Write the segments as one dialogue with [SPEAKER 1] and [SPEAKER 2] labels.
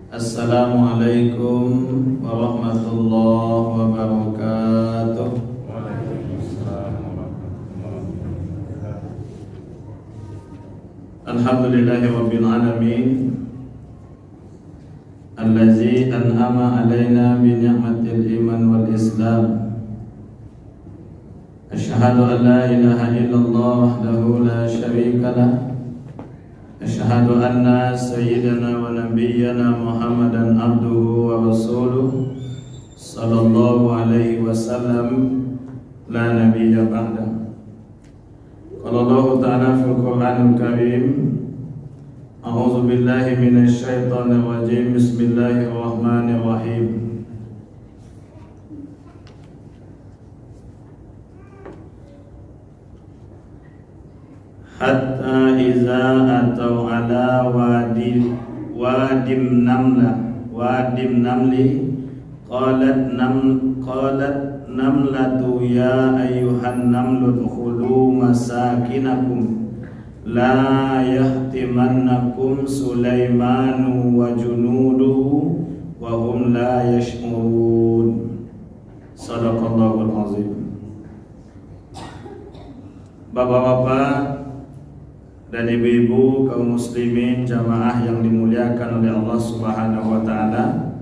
[SPEAKER 1] Assalamualaikum warahmatullahi wabarakatuh. Alhamdulillahirabbil alamin allazi an'ama alaina bi ni'matil iman wal islam. Asyhadu an la ilaha illallah wahdahu la syarika lah. Asyhadu anna sayyidana wa nabiyyana Muhammadan abduhu wa rasuluh sallallahu alaihi wasallam la nabiyya ba'da. Qala Allah ta'ala fil Qur'anil Karim, a'udzu billahi minasy syaithanir rajim. Bismillahirrahmanirrahim. Hatta iza atau ala wadim namli qalat namlatu ya ayyuhan namlu udkhulu masakinakum la yahtimannakum Sulaimanu wa junuduhu wa hum la yash'urun. Shadaqallahul azim. Bapak-bapak dan ibu-ibu kaum muslimin jamaah yang dimuliakan oleh Allah Subhanahu wa taala,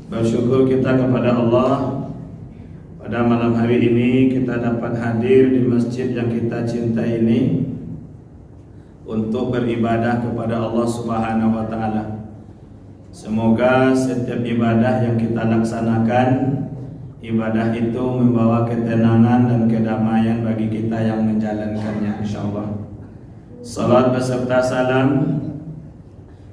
[SPEAKER 1] bersyukur kita kepada Allah pada malam hari ini kita dapat hadir di masjid yang kita cintai ini untuk beribadah kepada Allah Subhanahu wa taala. Semoga setiap ibadah yang kita laksanakan, ibadah itu membawa ketenangan dan kedamaian bagi kita yang menjalankannya, insyaallah. Salat beserta salam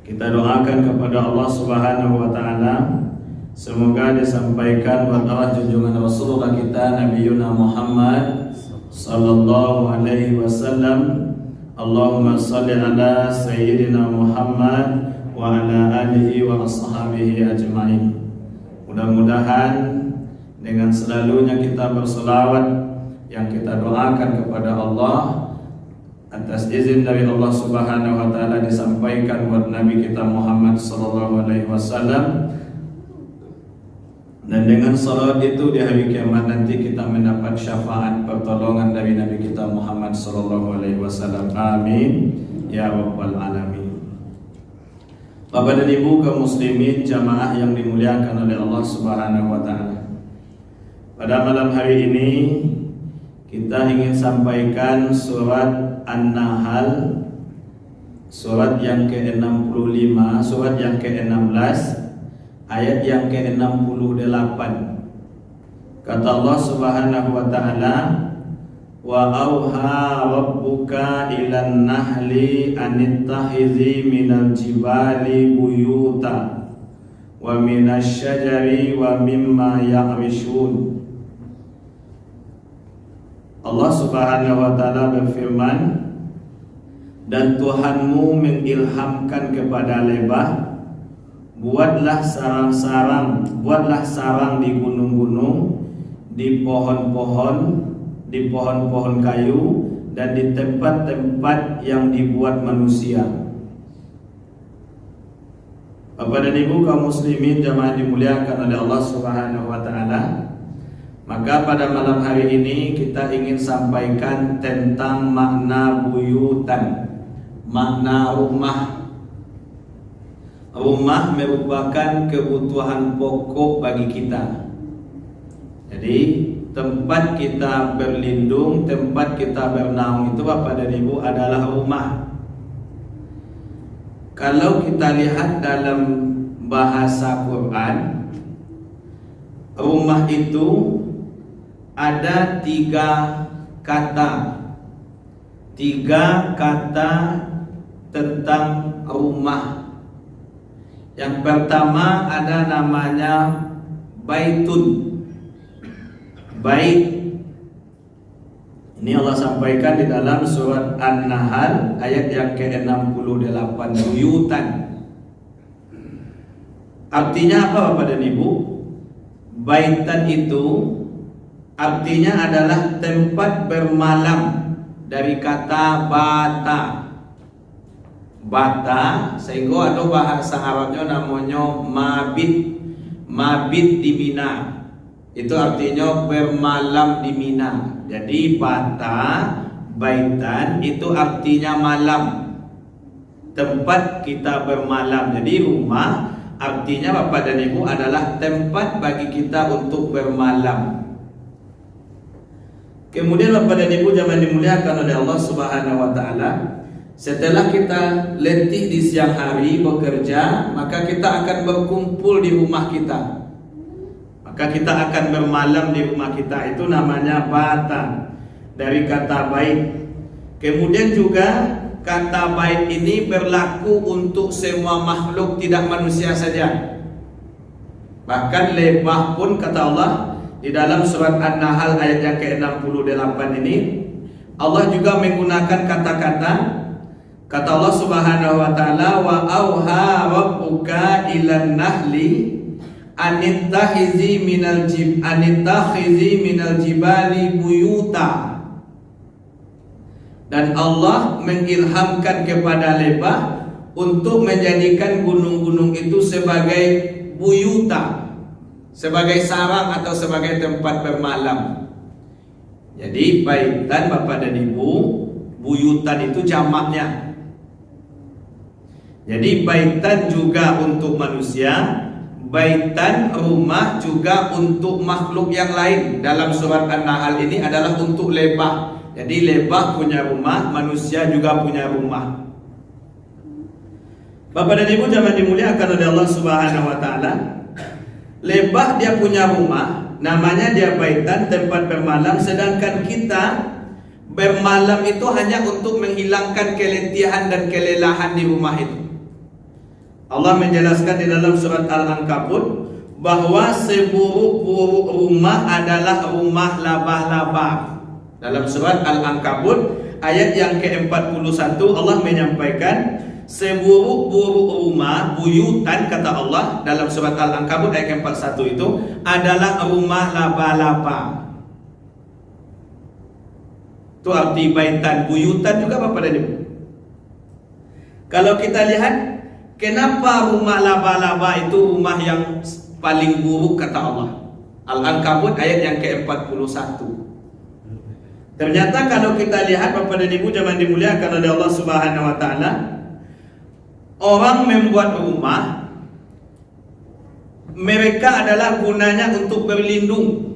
[SPEAKER 1] kita doakan kepada Allah Subhanahu wa taala, semoga disampaikan buat Allah junjungan Rasulullah kita Nabiyuna Muhammad sallallahu alaihi wasallam. Allahumma shalli ala sayyidina Muhammad wa ala alihi wa ashabihi ajmain. Mudah-mudahan dengan selalunya kita berselawat yang kita doakan kepada Allah, atas izin dari Allah Subhanahu wa taala disampaikan buat Nabi kita Muhammad sallallahu alaihi wasallam, dan dengan salat itu di hari kiamat nanti kita mendapat syafaat pertolongan dari Nabi kita Muhammad sallallahu alaihi wasallam. Amin ya rabbal alamin. Bapak dan Ibu kaum muslimin jamaah yang dimuliakan oleh Allah Subhanahu wa taala, pada malam hari ini kita ingin sampaikan surat An-Nahl, surat yang ke-65, surat yang ke-16, ayat yang ke-68. Kata Allah Subhanahu wa taala, wa auha rabbuka ilan nahli anittakhidhi minal jibali buyuta wa minasy syajari wa mimma ya'rishun. Allah Subhanahu wa taala berfirman, dan Tuhanmu mengilhamkan kepada lebah, buatlah sarang di gunung-gunung, di pohon-pohon kayu, dan di tempat-tempat yang dibuat manusia. Bapak dan Ibu kaum muslimin jamaah dimuliakan oleh Allah Subhanahu wa taala, maka pada malam hari ini kita ingin sampaikan tentang makna buyutan, makna rumah. Rumah merupakan kebutuhan pokok bagi kita. Jadi tempat kita berlindung, tempat kita bernaung itu Bapak dan Ibu adalah rumah. Kalau kita lihat dalam bahasa Quran, rumah itu ada tiga kata tentang rumah. Yang pertama ada namanya baitun, bait. Ini Allah sampaikan di dalam surat An-Nahl ayat yang ke-68, buyutan. Artinya apa Bapak dan Ibu? Baitan itu artinya adalah tempat bermalam, dari kata bata. bata, sehingga ada bahasa Arabnya namanya mabit. Mabit di Mina, itu artinya bermalam di Mina. Jadi bata, baitan itu artinya malam, tempat kita bermalam. Jadi rumah artinya Bapak dan Ibu adalah tempat bagi kita untuk bermalam. Kemudian Bapak dan Ibu jangan dimuliakan oleh Allah Subhanahu wa taala, setelah kita letih di siang hari bekerja, maka kita akan berkumpul di rumah kita. Maka kita akan bermalam di rumah kita. Itu namanya bata, dari kata bait. Kemudian juga kata bait ini berlaku untuk semua makhluk, tidak manusia saja. Bahkan lebah pun kata Allah di dalam surat An-Nahl ayat yang ke-68 ini, Allah juga menggunakan kata Allah Subhanahu wa taala, wa auha rabbuka ilan nahli anittakhizi minal jibali buyuta. Dan Allah mengilhamkan kepada lebah untuk menjadikan gunung-gunung itu sebagai buyuta, sebagai sarang atau sebagai tempat bermalam. Jadi baitan Bapak dan Ibu, buyutan itu jamaknya. Jadi baitan juga untuk manusia, baitan rumah juga untuk makhluk yang lain. Dalam surat An-Nahl ini adalah untuk lebah. Jadi lebah punya rumah, manusia juga punya rumah. Bapak dan Ibu jangan dimuliakan oleh Allah Subhanahu wa taala. Lebah dia punya rumah, namanya dia baitan, tempat bermalam, sedangkan kita bermalam itu hanya untuk menghilangkan keletihan dan kelelahan di rumah itu. Allah menjelaskan di dalam surat Al-Ankabut bahwa seburuk-buruk rumah adalah rumah laba-laba. Dalam surat Al-Ankabut ayat yang ke-41 Allah menyampaikan seburuk-buruk rumah, buyutan kata Allah dalam surat Al-Ankabut ayat ke-41 itu adalah rumah laba-laba. Itu arti baitan, buyutan juga Bapak dan Ibu. Kalau kita lihat, kenapa rumah laba-laba itu rumah yang paling buruk kata Allah? Al-Ankabut ayat yang ke-41. Ternyata kalau kita lihat Bapak dan Ibu jangan dimuliakan oleh Allah Subhanahu wa taala, orang membuat rumah mereka adalah gunanya untuk berlindung.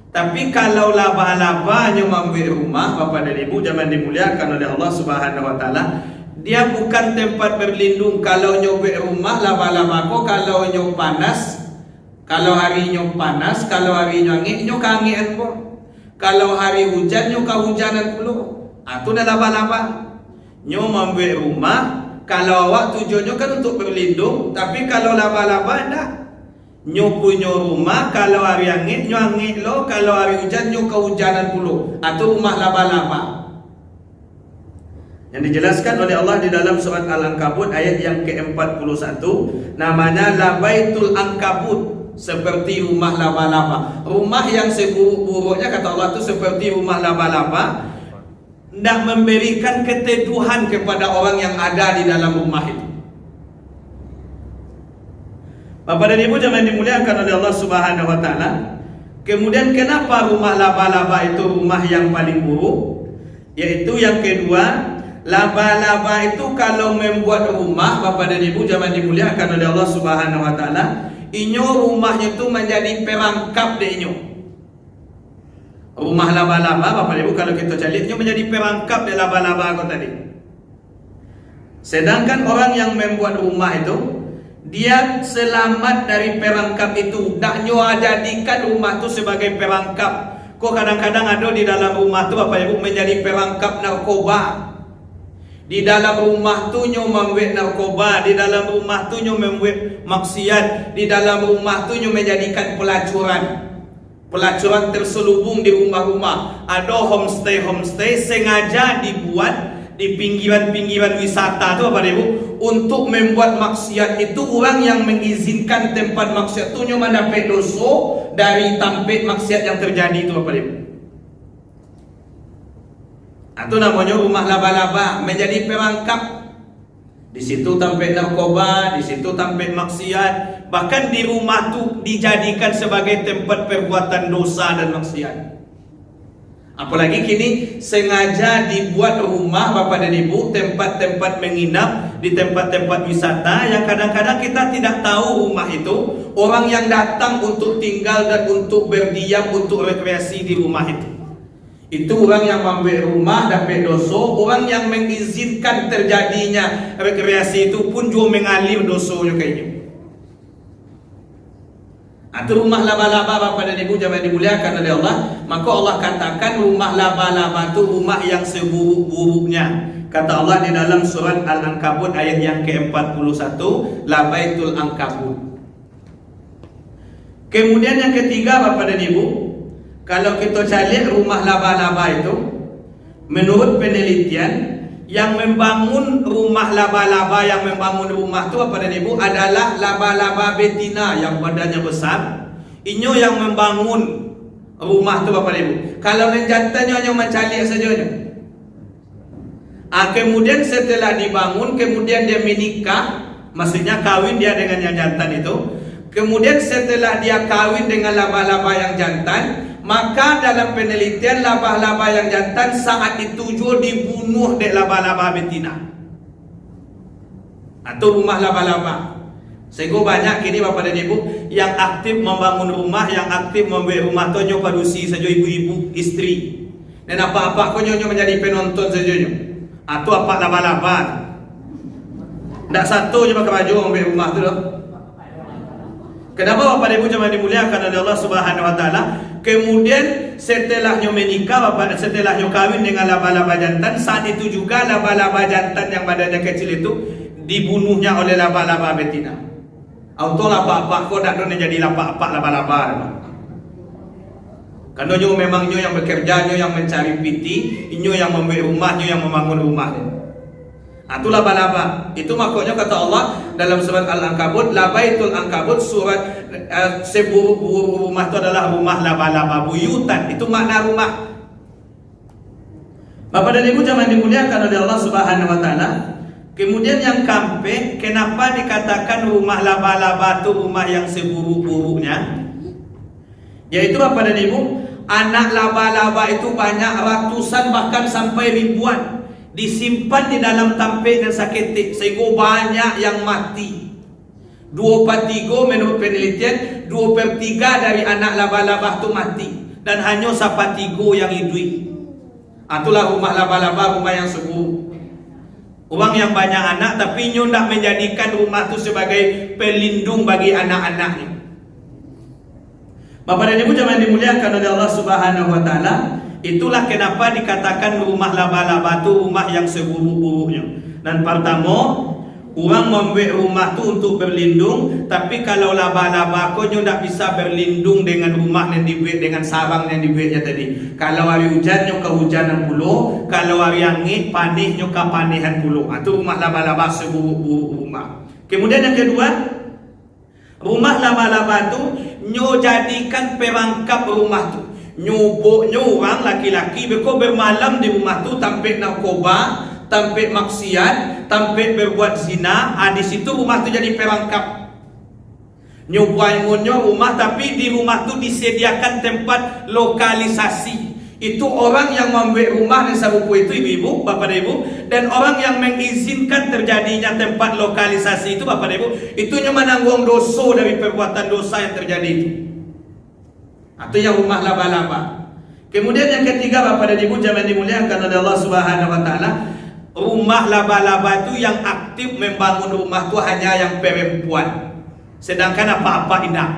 [SPEAKER 1] Tapi kalau laba-laba yang membuat rumah Bapak dan Ibu jangan dimuliakan oleh Allah Subhanahu wa taala, dia bukan tempat berlindung. Kalau nyobek rumah laba-laba kok kalau nyok panas, kalau hari nyok panas, kalau hari nyok kangen kok. Kalau hari hujan nyok kehujanan puluh. Itu dah laba-laba. Nyok membuat rumah, kalau awak tujuannya kan untuk berlindung, tapi kalau laba-laba enggak. Nyok punya rumah, kalau hari angin nyok angin lo, kalau hari hujan nyok kehujanan puluh. Itu rumah laba-laba. Yang dijelaskan oleh Allah di dalam surat Al-Ankabut ayat yang ke-41, namanya labaitul ankabut, seperti rumah laba-laba. Rumah yang seburuk-buruknya kata Allah itu seperti rumah laba-laba, tidak memberikan keteduhan kepada orang yang ada di dalam rumah itu. Bapak dan Ibu jangan dimuliakan oleh Allah Subhanahu wa taala. Kemudian kenapa rumah laba-laba itu rumah yang paling buruk? Yaitu yang kedua, laba-laba itu kalau membuat rumah Bapak dan Ibu jangan dimuliakan oleh Allah Subhanahu wa taala, inyo rumahnya itu menjadi perangkap deh inyo. Rumah laba-laba Bapak Ibu kalau kita cari inyo menjadi perangkap deh laba-laba kau tadi. Sedangkan orang yang membuat rumah itu dia selamat dari perangkap itu. Tak nyo jadikan rumah itu sebagai perangkap. Kok kadang-kadang ada di dalam rumah itu Bapak Ibu menjadi perangkap narkoba. Di dalam rumah tu nyo membuat narkoba, di dalam rumah tu nyo membuat maksiat, di dalam rumah tu nyo menjadikan pelacuran. Pelacuran terselubung di rumah-rumah. Ada homestay sengaja dibuat di pinggiran-pinggiran wisata tu Bapak Ibu untuk membuat maksiat itu. Orang yang mengizinkan tempat maksiat tu nyo mendapat dosa dari tempat maksiat yang terjadi itu Bapak Ibu. Itu namanya rumah laba-laba, menjadi perangkap. Di situ tampil narkoba, di situ tampil maksiat, bahkan di rumah tu dijadikan sebagai tempat perbuatan dosa dan maksiat. Apalagi kini sengaja dibuat rumah Bapak dan Ibu, tempat-tempat menginap di tempat-tempat wisata yang kadang-kadang kita tidak tahu rumah itu, orang yang datang untuk tinggal dan untuk berdiam, untuk rekreasi di rumah itu. Itu orang yang membuat rumah dapat dosa, orang yang mengizinkan terjadinya rekreasi itu pun juga mengalir dosanya kayaknya. Atau rumah laba-laba Bapak dan Ibu jangan dimuliakan oleh Allah, maka Allah katakan rumah laba-laba itu rumah yang seburuk-buruknya. Kata Allah di dalam surat Al-Ankabut ayat yang ke-41, Labaitul Ankabut. Kemudian yang ketiga Bapak dan Ibu, kalau kita cari rumah laba-laba itu, menurut penelitian, yang membangun rumah laba-laba, yang membangun rumah itu Bapak dan Ibu adalah laba-laba betina yang badannya besar. Inyo yang membangun rumah itu Bapak dan Ibu. Kalau yang jantannya hanya mencari saja. Kemudian setelah dibangun, kemudian dia menikah, maksudnya kawin dia dengan yang jantan itu. Kemudian setelah dia kawin dengan laba-laba yang jantan, maka dalam penelitian laba-laba yang jantan saat itu juga dibunuh oleh laba-laba betina atau rumah laba-laba. Sehingga banyak kini Bapak dan Ibu yang aktif membangun rumah, yang aktif membuat rumah itu nyo padusi saja ibu-ibu istri. Dan apa-apa kau nyo menjadi penonton saja nyo. Atau apa laba-laba. Ndak satu je pakai baju membuat rumah tu dah. Kenapa Bapak dan Ibu jangan dimuliakan oleh Allah Subhanahu wa taala? Kemudian setelahnya menikah Bapak, setelahnya kawin dengan laba-laba jantan, saat itu juga laba-laba jantan yang badannya kecil itu dibunuhnya oleh laba-laba betina. Auto lapa-apa kau tak ada jadi lapa-apa laba-laba. Karena nyo memang nyo yang bekerja, nyo yang mencari piti, nyo yang membuat rumah, nyo yang membangun rumah. Itu laba-laba. Itu makanya kata Allah dalam surat Al-Ankabut, Labaitul Ankabut, surat seburuk-buruk rumah itu adalah rumah laba-laba, buyutan. Itu makna rumah. Bapak dan Ibu jangan dimuliakan oleh Allah Subhanahu wa taala. Kemudian yang keempat, kenapa dikatakan rumah laba-laba itu rumah yang seburuk-buruknya? Yaitu Bapak dan Ibu, anak laba-laba itu banyak, ratusan bahkan sampai ribuan, disimpan di dalam tampik dan saketik, sehingga banyak yang mati. 2/3 menurut penelitian, 2/3 dari anak laba-laba itu mati, dan hanya 1/3 yang hidup. Itulah rumah laba-laba, rumah yang seburuk. Orang yang banyak anak tapi nyo nak menjadikan rumah itu sebagai pelindung bagi anak-anaknya. Bapak dan Ibu jangan dimuliakan oleh Allah Subhanahu wa taala. Itulah kenapa dikatakan rumah laba-laba itu rumah yang seburuk-buruknya. Dan pertama, orang membuat rumah itu untuk berlindung, tapi kalau laba-laba kau tidak bisa berlindung dengan rumah yang dibuat, dengan sarang yang dibuatnya tadi. Kalau hari hujan nyo kehujanan puluh, kalau hari angin panih nyo kepanihan puluh. Itu rumah laba-laba seburuk-buruk rumah. Kemudian yang kedua, rumah laba-laba itu nyo jadikan perangkap rumah itu. Nyo orang laki-laki beko bermalam di rumah tu tampil narkoba, tampil maksiat, tampil berbuat zina. Di situ rumah tu jadi perangkap. Nyo bangunnya rumah, tapi di rumah tu disediakan tempat lokalisasi. Itu orang yang membuat rumah dan sarupu itu ibu-ibu, bapak dan ibu, dan orang yang mengizinkan terjadinya tempat lokalisasi itu bapak dan ibu, itu nyo menanggung dosa dari perbuatan dosa yang terjadi itu. Atau yang rumah laba-laba. Kemudian yang ketiga Bapak dan Ibu jangan dimuliakan oleh Allah Subhanahu wa taala, rumah laba-laba itu yang aktif membangun rumah itu hanya yang perempuan. Sedangkan apa-apa indah.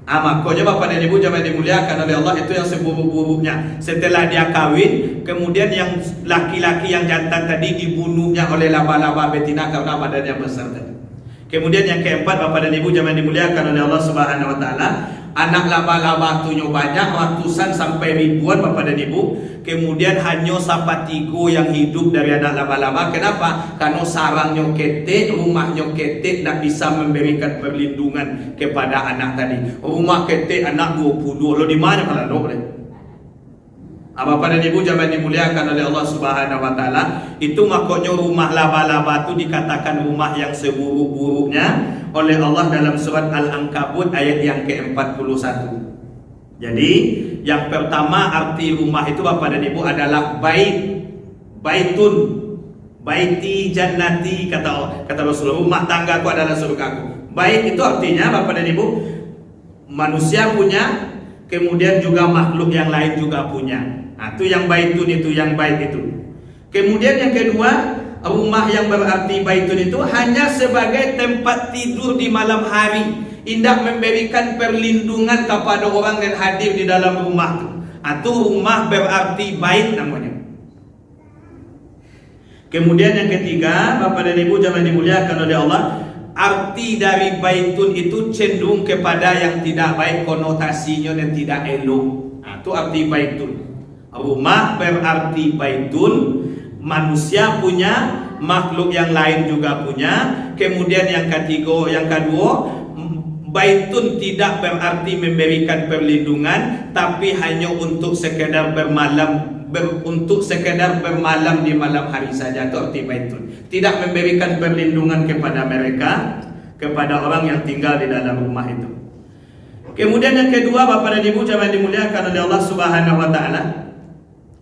[SPEAKER 1] Makanya Bapak dan Ibu jangan dimuliakan oleh Allah, itu yang seburuk-buruknya. Setelah dia kawin, kemudian yang laki-laki yang jantan tadi dibunuhnya oleh laba-laba betina karena badannya besar tadi. Kemudian yang keempat Bapak dan Ibu jangan dimuliakan oleh Allah Subhanahu wa taala, anak laba-laba itu banyak, ratusan sampai ribuan Bapak dan Ibu. Kemudian hanya 1/3 yang hidup dari anak laba-laba. Kenapa? Karena sarangnya ketik, rumahnya ketik, tidak bisa memberikan perlindungan kepada anak tadi. Rumah ketik anak 20, lo di mana kalau lo boleh? Bapak dan Ibu jangan dimuliakan oleh Allah Subhanahu wa taala, itu makanya rumah laba-laba itu dikatakan rumah yang seburuk-buruknya oleh Allah dalam surat Al-Ankabut ayat yang ke-41. Jadi yang pertama arti rumah itu Bapak dan Ibu adalah baitun, baiti jannati, kata Rasulullah, rumah tanggaku adalah surgaku. Bait itu artinya Bapak dan Ibu, manusia punya, kemudian juga makhluk yang lain juga punya. Nah, itu yang baitun, itu yang baik itu. Kemudian yang kedua, rumah yang berarti baitun itu hanya sebagai tempat tidur di malam hari, tidak memberikan perlindungan kepada orang yang hadir di dalam rumah itu. Itu rumah berarti bait namanya. Kemudian yang ketiga, Bapak dan Ibu jangan dimuliakan oleh Allah, arti dari baitun itu cenderung kepada yang tidak baik, konotasinya yang tidak elok. Itu arti baitun. Rumah berarti baitun, manusia punya, makhluk yang lain juga punya. Kemudian yang kedua, baitun tidak berarti memberikan perlindungan, tapi hanya untuk sekedar bermalam di malam hari saja. Itu arti baitun. Tidak memberikan perlindungan kepada mereka, kepada orang yang tinggal di dalam rumah itu. Kemudian yang kedua, Bapak dan Ibu jangan dimuliakan oleh Allah Subhanahu wa taala,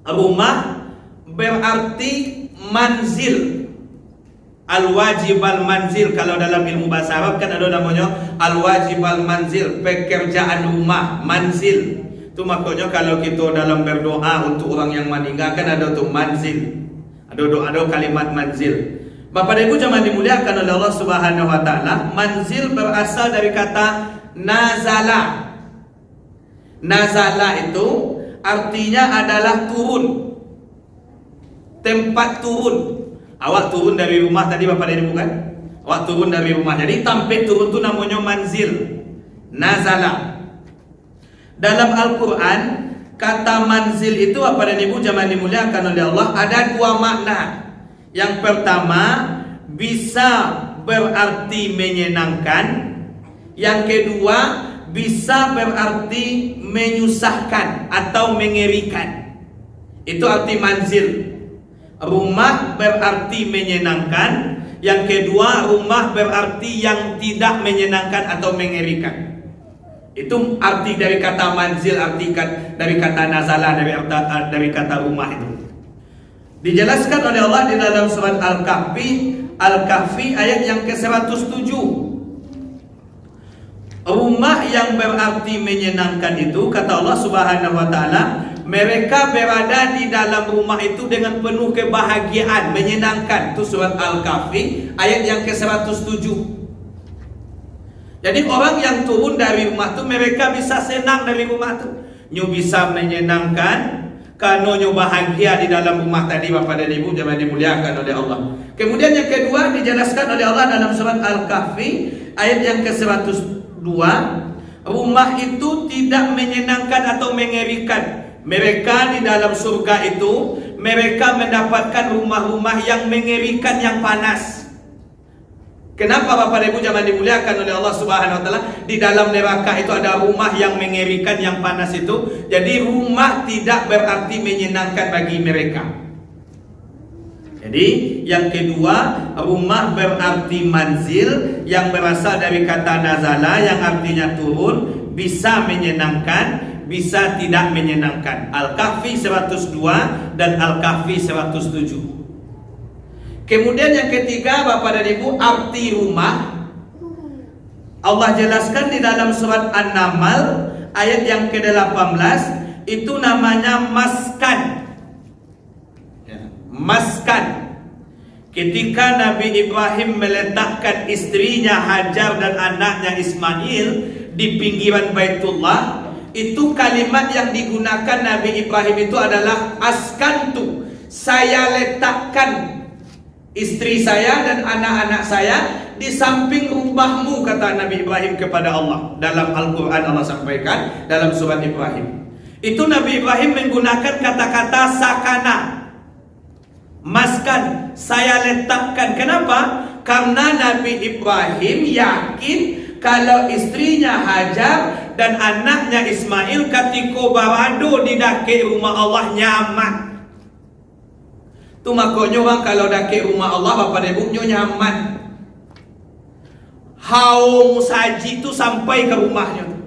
[SPEAKER 1] rumah berarti manzil, al-wajib al-manzil. Kalau dalam ilmu bahasa Arab kan ada namanya al-wajib al-manzil, pekerjaan rumah, manzil. Itu makanya kalau kita dalam berdoa untuk orang yang meninggal kan ada tuh manzil, ada kalimat manzil. Bapak dan Ibu jangan dimuliakan oleh Allah Subhanahu wa taala, manzil berasal dari kata nazala. Nazala itu artinya adalah turun, tempat turun. Awak turun dari rumah tadi Bapak dan Ibu kan? Awak turun dari rumah. Jadi tempat turun itu namanya manzil, nazala. Dalam Al-Quran, kata manzil itu Bapak dan Ibu jangan dimuliakan oleh Allah, ada dua makna. Yang pertama, bisa berarti menyenangkan. Yang kedua, bisa berarti menyusahkan atau mengerikan. Itu arti manzil. Rumah berarti menyenangkan. Yang kedua, rumah berarti yang tidak menyenangkan atau mengerikan. Itu arti dari kata manzil, arti dari kata nazala, dari kata rumah itu. Dijelaskan oleh Allah di dalam surat Al-Kahfi ayat yang ke-107. Rumah yang berarti menyenangkan itu, kata Allah Subhanahu wa taala, mereka berada di dalam rumah itu dengan penuh kebahagiaan, menyenangkan. Itu surat Al-Kahfi ayat yang ke-107. Jadi orang yang turun dari rumah itu, mereka bisa senang dari rumah itu, nyu bisa menyenangkan karena nyu bahagia di dalam rumah tadi. Bapak dan Ibu jangan dimuliakan oleh Allah. Kemudian yang kedua dijelaskan oleh Allah dalam surat Al-Kahfi ayat yang ke-102, rumah itu tidak menyenangkan atau mengerikan. Mereka di dalam surga itu, mereka mendapatkan rumah-rumah yang mengerikan, yang panas. Kenapa Bapak dan Ibu jangan dimuliakan oleh Allah Subhanahu wa taala? Di dalam neraka itu ada rumah yang mengerikan, yang panas itu. Jadi rumah tidak berarti menyenangkan bagi mereka. Jadi yang kedua, rumah berarti manzil, yang berasal dari kata nazala, yang artinya turun, bisa menyenangkan, bisa tidak menyenangkan. Al-Kahfi 102 dan Al-Kahfi 107. Kemudian yang ketiga, Bapak dan Ibu, arti rumah Allah jelaskan di dalam surat An-Naml ayat yang ke-18, itu namanya maskan. Maskan. Ketika Nabi Ibrahim meletakkan istrinya Hajar dan anaknya Ismail di pinggiran Baitullah, itu kalimat yang digunakan Nabi Ibrahim itu adalah askantu. Saya letakkan istri saya dan anak-anak saya di samping rumahmu, kata Nabi Ibrahim kepada Allah. Dalam Al-Quran Allah sampaikan dalam surat Ibrahim. Itu Nabi Ibrahim menggunakan kata-kata sakana, maskan, saya letakkan. Kenapa? Karena Nabi Ibrahim yakin kalau istrinya Hajar dan anaknya Ismail ketika berada di daki rumah Allah nyaman. Tu makanya orang kalau daki rumah Allah Bapak Ibu nyaman. Haum saji tu sampai ke rumahnya.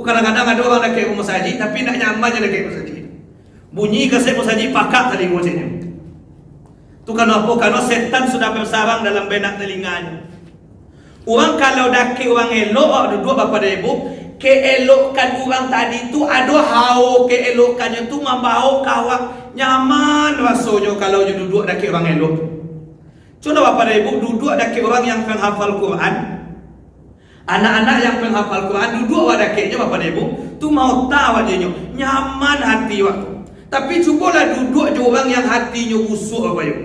[SPEAKER 1] Kadang-kadang ada orang daki rumah saji tapi nak nyamannya daki rumah saji. Bunyi kasih rumah saji pakak tadi ngocenya. Tu kenapa? Karena setan sudah bersarang dalam benak telinganya. Orang kalau daki orang elok, duduk Bapak dan Ibu, keelokan orang tadi tu ada hao keelokannya tu membawa kawak nyaman rasanya kalau you duduk daki orang elok. Contoh Bapak dan Ibu duduk daki orang yang penghafal Quran. Anak-anak yang penghafal Quran duduk dakinya Bapak dan Ibu, tu mau tahu wajahnya, nyaman hati waktu. Tapi cubalah duduk je orang yang hatinya busuk Bapak Ibu.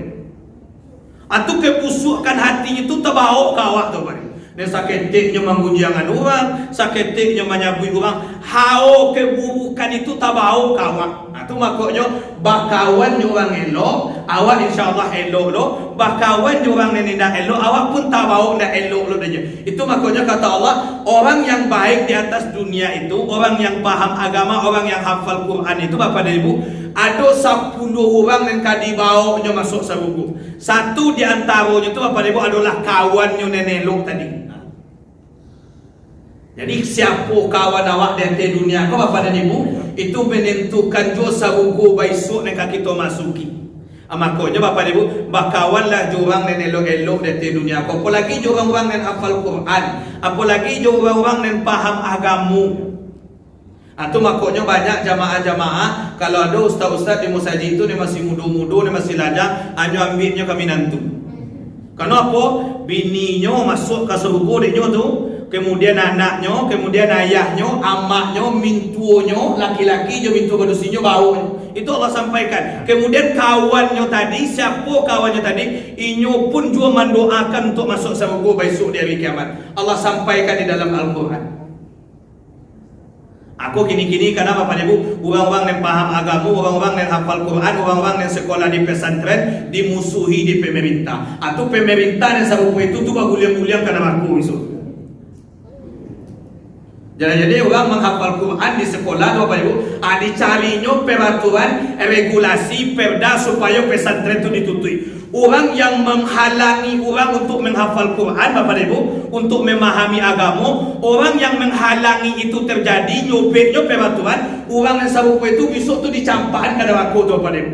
[SPEAKER 1] Atau kebusukkan hatinya tu terbawa kawak tu Bapak Ibu. Dia saketiknya menggunjangkan orang, saketiknya menyabui orang. Hao keburukan itu tak bau kawan. Itu makanya bakawan orang elok, awak insyaAllah elok lo. Bakawan orang yang tidak elok, awak pun tak bau tidak elok lo saja. Itu makanya kata Allah, orang yang baik di atas dunia itu, orang yang paham agama, orang yang hafal Quran itu Bapak dan Ibu, ada 10 orang yang kadibaunya masuk sabuku. Satu di antaranya itu Bapak dan Ibu adalah kawannya nenek elok tadi. Jadi siapa kawan awak di atas dunia kau Bapak dan Ibu, itu menentukan dosa buku besok yang kita masuki. Makanya Bapak dan Ibu, bakawanlah jorang yang elok-elok di atas dunia kau. Apalagi jorang orang yang hafal Quran, apalagi jorang orang yang paham agamu. Itu makanya banyak jamaah-jamaah, kalau ada ustaz-ustaz di masjid itu dia masih muda-muda, dia masih lajang, hanya ambilnya kami nantu. Kenapa? Bininya masuk ke subuh dia tu, kemudian anaknya, kemudian ayahnya, amaknya, mintuonya, laki-laki je mintu berusinya bau. Itu Allah sampaikan. Kemudian kawannya tadi, siapa kawannya tadi, inyo pun juga mendoakan untuk masuk surga besok di hari kiamat. Allah sampaikan di dalam Al-Quran. Aku kini-kini karena Bapak Ibu, orang-orang yang paham agama, orang-orang yang hafal Quran, orang-orang yang sekolah di pesantren dimusuhi di pemerintah. Atau pemerintah yang sabuku itu tuh baguliang-guliang karena aku itu. Jadi orang menghafal Quran di sekolah Bapak Ibu, dicarinya peraturan, regulasi, perda supaya pesantren itu ditutui. Orang yang menghalangi orang untuk menghafal Quran Bapak Ibu, untuk memahami agama, orang yang menghalangi itu terjadi, nyopetnya peraturan, orang yang sabuku itu besok itu dicampakkan pada aku Bapak Ibu.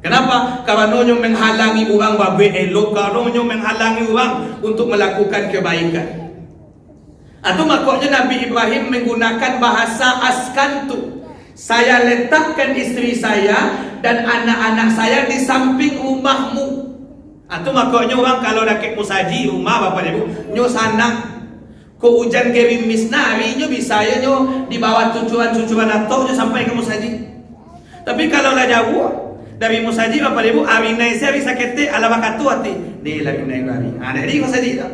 [SPEAKER 1] Kenapa? Karena menghalangi orang babe elok, karena menghalangi orang untuk melakukan kebaikan. Atau makanya Nabi Ibrahim menggunakan bahasa askantu. Saya letakkan istri saya dan anak-anak saya di samping rumahmu. Atau makanya orang kalau dakik musaji rumah Bapak Ibu, nyo sanang. Ko hujan gerimis nari nyo bisa ya nyo di bawah cucuan-cucuan atau nyo sampai ke musaji. Tapi kalau lah jauh dari musaji Bapak Ibu, arinai saya bisa kete ala bakatu hati. Dia lagi naik lari. Ada di musaji tak?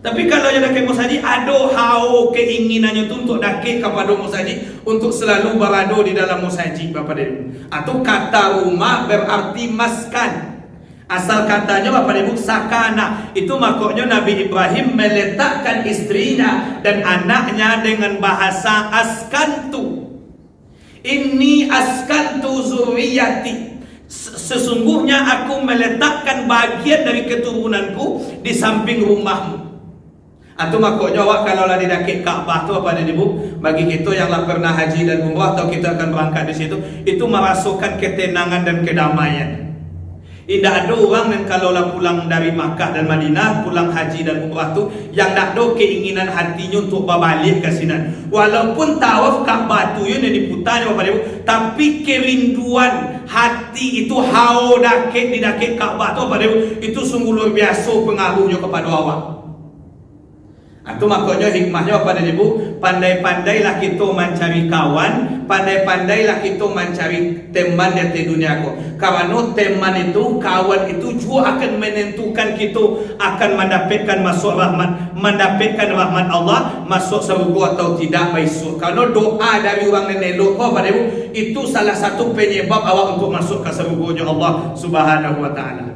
[SPEAKER 1] Tapi kalau yang dakik musaji, ada hao keinginannya itu untuk dakik kepada musaji, untuk selalu berada di dalam musaji Bapak Ibu. Atau kata rumah berarti maskan. Asal katanya Bapak Ibu sakana. Itu makanya Nabi Ibrahim meletakkan istrinya dan anaknya dengan bahasa askantu. Ini askantu zuriyati. Sesungguhnya aku meletakkan bagian dari keturunanku di samping rumahmu. Atau makanya awak kalau lah di dakik Ka'bah tu apa Ibu, bagi kita yang lah pernah haji dan umrah atau kita akan berangkat di situ, itu merasakan ketenangan dan kedamaian. Tidak ada orang yang kalau lah pulang dari Makkah dan Madinah, pulang haji dan umrah tu yang tak ada keinginan hatinya untuk berbalik ke sini. Walaupun tawaf Ka'bah tu yang diputarnya Bapak Ibu, tapi kerinduan hati itu hao dakik di dakik Ka'bah tu Bapak Ibu, itu sungguh luar biasa pengaruhnya kepada awak. Itu makanya hikmahnya Bapak dan Ibu, pandai-pandailah kita mencari kawan, pandai-pandailah kita mencari teman di dunia aku. Karena teman itu, kawan itu juga akan menentukan kita akan mendapatkan masuk rahmat, mendapatkan rahmat Allah, masuk surga atau tidak besok. Karena doa dari orang nenek lupa Bapak Ibu, itu salah satu penyebab awak untuk masuk ke surga Allah Subhanahu wa taala.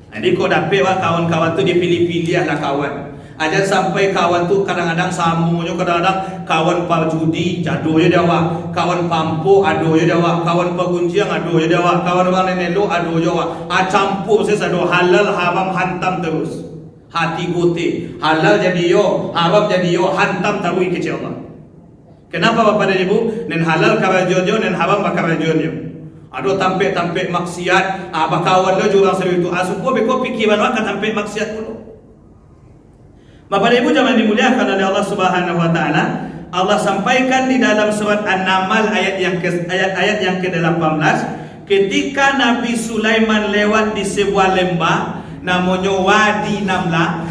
[SPEAKER 1] Jadi kau dapat kawan-kawan tu dipilih-pilih lah kawan. Aja sampai kawan tu kadang-kadang samunya, kadang-kadang kawan pajudi jatuh je dia awak, kawan pampu aduh je dia awak, kawan pagunjiang aduh je dia awak, kawan orang nenelo aduh je awak. Campur sesado halal haram hantam terus. Hati gote, halal jadi yo, haram jadi yo, hantam tahu kecil Allah. Kenapa Bapak dan Ibu? Nen halal karajonyo, nen haram bakarajonyo. Aduh tampek maksiat, bakawan lo juga seru itu. Asupo beko pikiran wak tampek maksiat dulu. Bapak dan Ibu jangan dimuliakan oleh Allah Subhanahu wa taala. Allah sampaikan di dalam surat An-Naml ayat yang ke-18, ketika Nabi Sulaiman lewat di sebuah lembah namanya Wadi Namlah.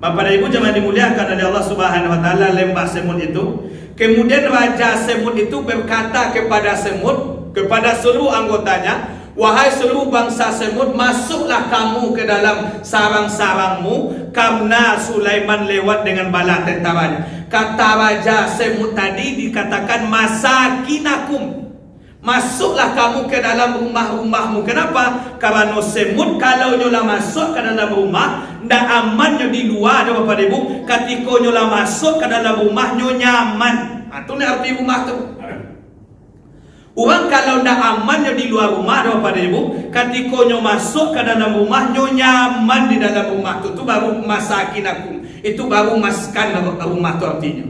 [SPEAKER 1] Bapak dan Ibu jangan dimuliakan oleh Allah Subhanahu wa taala, lembah semut itu. Kemudian raja semut itu berkata kepada semut, kepada seluruh anggotanya, wahai seluruh bangsa semut, masuklah kamu ke dalam sarang-sarangmu, karena Sulaiman lewat dengan bala tentaranya. Kata raja semut tadi dikatakan masakinakum, masuklah kamu ke dalam rumah-rumahmu. Kenapa? Karena semut kalau nyola masuk ke dalam rumah, ndak amannya di luar ada Bapak Ibu. Ketika nyola masuk ke dalam rumah nyaman. Itu arti rumah tu. Orang kalau ndak amannya di luar rumah ada Bapak Ibu, ketika nyo masuk ke dalam rumah nyo nyaman di dalam rumah tu baru masakinakum. Itu baru maskan rumah tu artinya.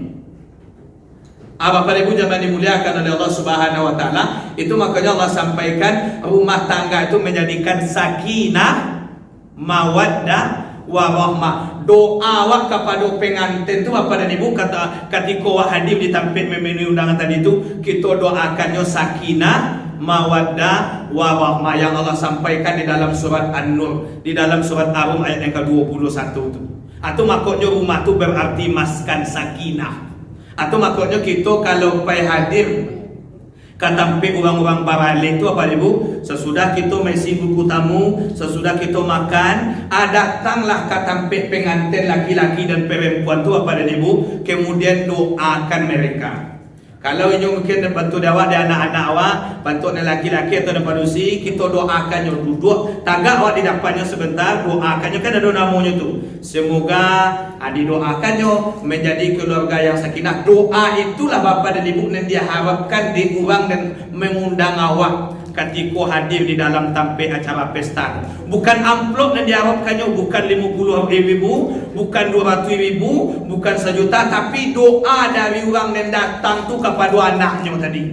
[SPEAKER 1] Bapak Ibu jangan dimuliakan oleh Allah Subhanahu wa taala. Itu makanya Allah sampaikan rumah tangga itu menjadikan sakinah, mawaddah, warahmah. Doa awak kepada pengantin tu Bapak dan Ibu, kata ketika awak hadir di tampil memenuhi undangan tadi itu, kita doakannya sakinah, mawaddah, warahmah yang Allah sampaikan di dalam surat An-Nur, di dalam surat Ar-Rum ayat yang ke-21 itu. Atau makanya rumah tu berarti maskan sakinah. Atau makanya kita kalau pergi hadir katampe orang-orang barale itu apa Ibu, sesudah kita mesi buku tamu, sesudah kita makan, datanglah katampe pengantin laki-laki dan perempuan itu apa Ibu, kemudian doakan mereka. Kalau ini mungkin bantu awak dan anak-anak awak, bantu laki-laki atau padusi, kita doakannya duduk, tagak awak didapatnya sebentar, doakannya kan ada namanya tu. Semoga didoakannya menjadi keluarga yang sakinah. Doa itulah Bapak dan Ibu yang dia harapkan di orang dan mengundang awak ketika hadir di dalam tampil acara pesta. Bukan amplop yang diharapkannya, bukan 50.000, bukan 200.000, bukan 1 juta, tapi doa dari orang yang datang tu kepada anaknya tadi.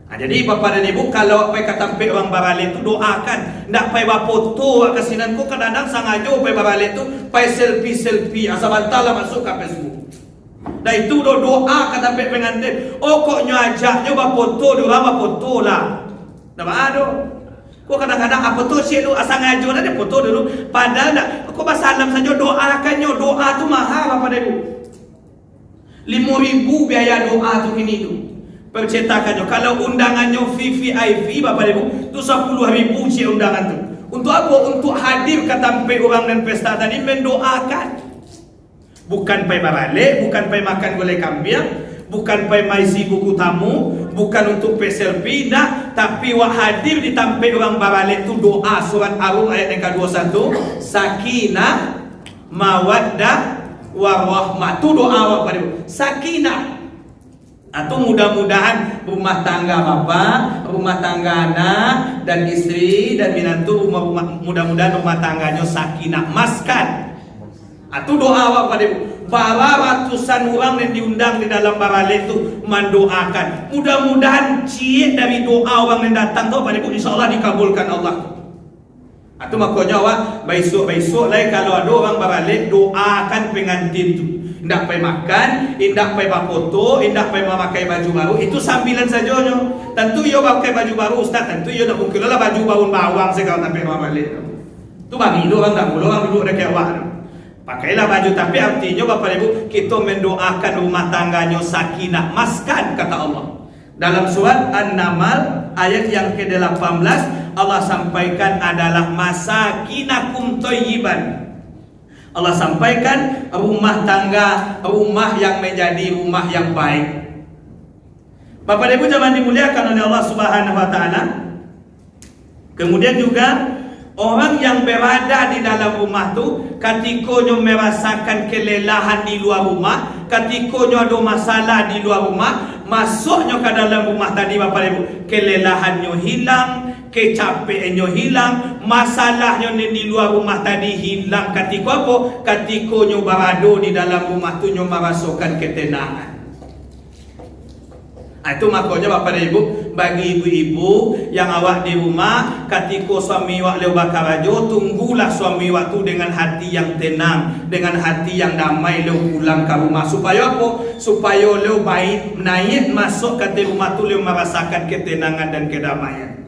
[SPEAKER 1] Jadi Bapak dan Ibu kalau pergi ke tampil orang barale tu doakan. Ndak pergi foto ke sinanku, kadang-kadang sengaja pergi barale tu pergi selfie asal bantalah masuk ke Facebook. Dan itu doa kata pengantin. Oh kok nyajaknya foto dua foto lah. Dah ada. Kok kadang-kadang apa tu sih lu asal ngajo dah foto dulu. Padahal dah. Kok basalam saja doakannya. Doa tu mahal Bapak Ibu. 5.000 biaya doa tu kini tu. Percetakannya. Kalau undangannya VVIP Bapak Ibu, tu 10.000 cik undangan tu. Untuk apa? Untuk hadir ke tampil orang dan pesta tadi mendoakan. Bukan pai barale, bukan pai makan gulai kambing, bukan pai maisi buku tamu, bukan untuk pai selfie, nah, tapi wah hadir di tampil orang barale itu doa surat Ar-Rum ayat yang ke-21, sakinah, mawaddah, warahmah. Itu doa Bapak Ibu. Sakinah. Atau mudah-mudahan rumah tangga Bapak, rumah tangga anak dan istri dan menantu, mudah-mudahan rumah tangganya sakinah, maskan. Atau doa Bapak Ibu, para ratusan orang yang diundang di dalam barale itu mendoakan. Mudah-mudahan cie dari doa orang yang datang tu Bapak Ibu, insya-Allah dikabulkan Allah. Atau makanya awak besok-besok lagi kalau ada orang barale doakan pengantin tu. Indak pay makan, indak pay foto, indak pay memakai baju baru, itu sambilan saja nyo. Tentu yo pakai baju baru Ustaz, tentu yo nak mungkin lah baju bawang bawang sekarang sampai balik. Tu bagi orang tak boleh orang duduk dekat awak. Pakailah baju, tapi artinya Bapak Ibu kita mendoakan rumah tangganya sakinah, maskan kata Allah. Dalam surat An-Naml ayat yang ke-18 Allah sampaikan adalah masakinakum thayyiban. Allah sampaikan rumah tangga, rumah yang menjadi rumah yang baik. Bapak Ibu jangan dimuliakan oleh Allah Subhanahu wa taala. Kemudian juga Orang yang berada di dalam rumah tu, ketikanya merasakan kelelahan di luar rumah, ketikanya ada masalah di luar rumah, masuknya ke dalam rumah tadi Bapak Ibu, kelelahannya hilang, kecapeannya hilang, masalahnya di luar rumah tadi hilang. Ketika apa? Ketikanya berada di dalam rumah tu, merasakan ketenangan. Itu makanya Bapak dan Ibu, bagi ibu-ibu yang awak di rumah, ketika suami awak leu bakar rajo, tunggulah suami awak tu dengan hati yang tenang, dengan hati yang damai leu pulang ke rumah. Supaya apa? Supaya leu baik naik masuk ke rumah tu leu merasakan ketenangan dan kedamaian.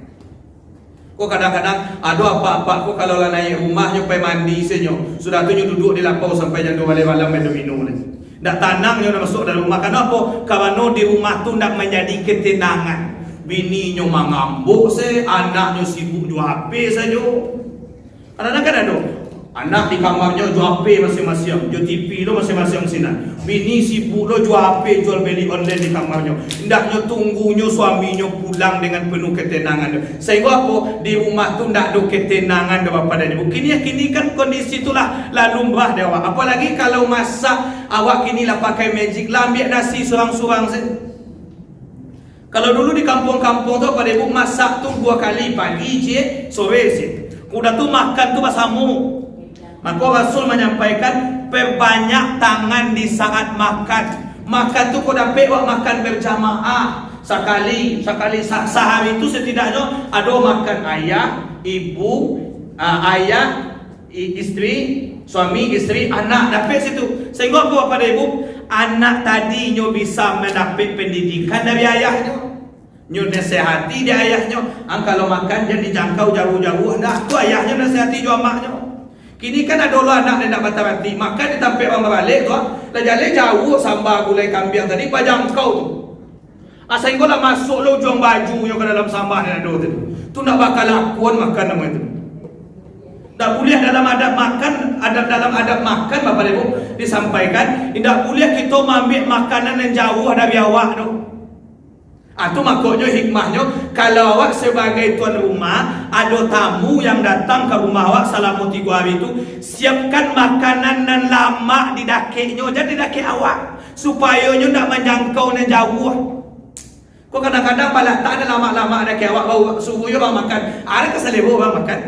[SPEAKER 1] Kok kadang-kadang ada apa-apa kok kalau lah naik rumahnya pergi mandi senyo, sudah tu duduk di lapau sampai jam 2 malam minum ni. Nak tanangnya dah masuk dalam rumah. Kenapa? Kerana di rumah tu nak menjadi ketenangan. Bininya mangambuk anaknya sibuk jual HP saja. Kadang-kadang kan ada anak di kamarnya jual HP masing-masing, jual TV lo masing-masing sini. Bini sibuk lo jual HP, jual beli online di kamarnya. Hendaknya tunggunya suaminya pulang dengan penuh ketenangan. Sehingga apa? Di rumah tu tak ada ketenangan dah Bapak dan Ibu. Kini kan kondisi itulah lalu lumrah dia awak. Apalagi kalau masak, awak kini lah pakai magic lah, ambil nasi surang-surang saja. Kalau dulu di kampung-kampung tu Bapak dan Ibu masak tu 2 kali, pagi, sore sih. Udah tu makan tu basamu. Maka Rasul menyampaikan perbanyak tangan di saat makan. Makan tu kau dapat buat makan berjamaah. Sekali sehari itu setidaknya ada makan ayah, ibu, istri, suami, istri, anak dapat situ. Sehingga apa Bapak dan Ibu? Anak tadinya bisa mendapat pendidikan dari ayahnya. Nyo nasihati dia ayahnya. Kalau makan jangan dijangkau jauh-jauh. Dah tu ayahnya nasihati juga maknya. Kini kan ada orang anak yang nak batal-batal makan di tempat orang balik tu, dah jalan jauh sambal gulai kambing tadi pajangkau tu. Sehingga lah masuk lo ujung baju yang ke dalam sambal yang ada tu. Tu nak bakal lakuan makan nama itu. Tak boleh dalam adab makan Bapak Ibu disampaikan, tidak boleh kita ambil makanan yang jauh dari awak tu. Itu makanya hikmahnya, kalau awak sebagai tuan rumah ada tamu yang datang ke rumah awak selama 3 hari itu, siapkan makanan yang lama di dakiknya, jadi dakik awak supaya nyo tak menjangkau yang jauh. Kau kadang-kadang balas tak ada lama-lama dakik awak baru suruh yo bang makan. Ada keselebo bang makan.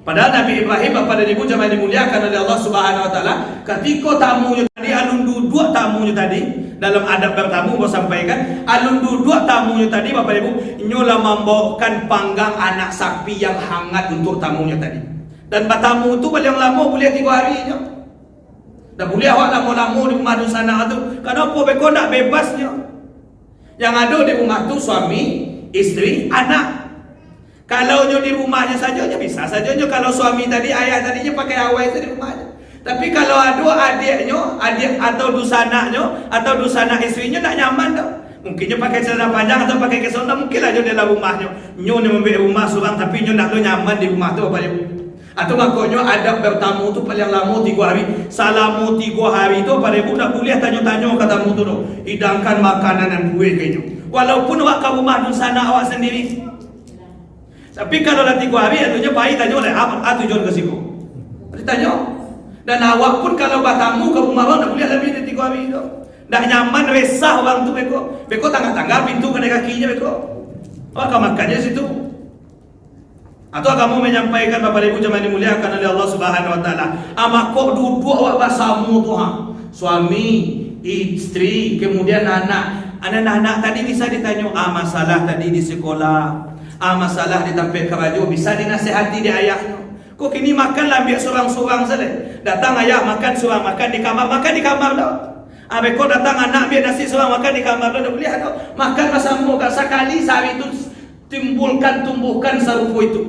[SPEAKER 1] Padahal Nabi Ibrahim Bapak dan Ibu jemaah dimuliakan oleh Allah Subhanahu wa taala, ketika tamunya tadi alun duduk tamunya tadi dalam adab bertamu mau sampaikan, alun duduk tamunya tadi Bapak Ibu nyola membawakan panggang anak sapi yang hangat untuk tamunya tadi. Dan bertamu itu paling lama boleh 3 hari je. Tak boleh awak lama-lama di rumah tu sana tu. Kenapa? Beko nak bebasnya. Yang ada di rumah tu suami, isteri, anak. Kalau nyo di rumahnya saja bisa saja nyo. Kalau suami tadi, ayah tadinya pakai awai itu di rumahnya. Tapi kalau ada adik atau dusanaknya atau dusanak istrinya tak nyaman dah. Mungkinnya pakai celana panjang atau pakai kesona, mungkinlah nyo dalam rumahnya. Nyo ni membeli rumah seorang tapi nyo nak nyaman di rumah tu apa dia? Atau makanya adab bertamu tu paling lama 3 hari. Selama 3 hari tu pada ibu tak boleh tanya-tanya ke tamu tu. Hidangkan makanan dan buih ke nyo. Walaupun awak ke rumah dusanak awak sendiri. Tapi kalau dah 3 hari, atunya bayi tanya oleh apa tujuan ke situ. Ditanya. Dan awak pun kalau bertamu ke rumah orang tak boleh lebih dari 3 hari itu. Tak nyaman, resah orang tu beko. Beko tangga-tangga pintu kena kakinya beko. Awak akan makannya situ. Atau kamu menyampaikan Bapak Ibu jemaah dimuliakan oleh Allah Subhanahu wa taala. Kok duduk awak bersama tu suami, istri, kemudian anak. Anak-anak tadi bisa ditanya, masalah tadi di sekolah. Masalah di tempat kerja bisa dinasihati di ayahnya. Kok kini makan lah ambil sorang-sorang saja. Datang ayah makan sorang, makan di kamar dah. Beko datang anak ambil nasi sorang, makan di kamar dah. Boleh ada makan bersama sekali sehari itu tumbuhkan sarufu itu.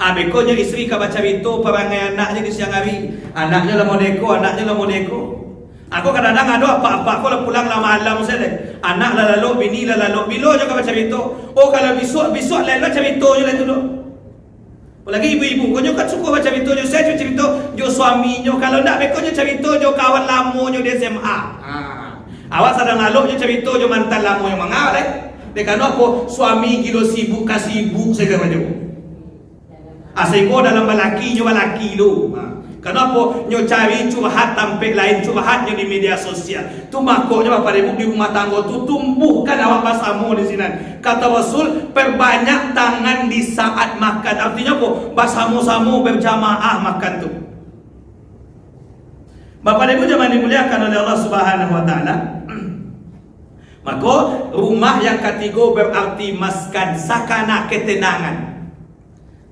[SPEAKER 1] Beko nya isteri ka baca itu perangai anaknya di siang hari. Anaknya lah modeko. Aku kadang-kadang ada apa-apa aku lah pulang lah malam saja. Anak lah lalu, bini lah lalu. Bila je kau baca itu. Oh kalau besok lalu cerita je lah itu dulu. Apalagi ibu-ibu, kau kan suka baca itu je. Saya cerita je suaminya. Kalau nak beko je cerita je kawan lamanya di SMA. Awak sedang lalu je cerita je mantan lamanya. Mengapa Dekano apa? Suami gila sibuk kasibuk saya kata dia. Sehingga dalam balaki nyo balaki lu. Kenapa nyo cari curhat tampil lain curhatnya di media sosial. Tu makoknya Bapak Ibu di rumah tangga tu tumbuhkan awak basamu di sini. Kata Rasul, perbanyak tangan di saat makan. Artinya apa? Basamu-samu berjamaah makan tu. Bapak Ibu jangan dimuliakan oleh Allah Subhanahu wa taala. Maka rumah yang ketiga berarti maskan, sakana, ketenangan.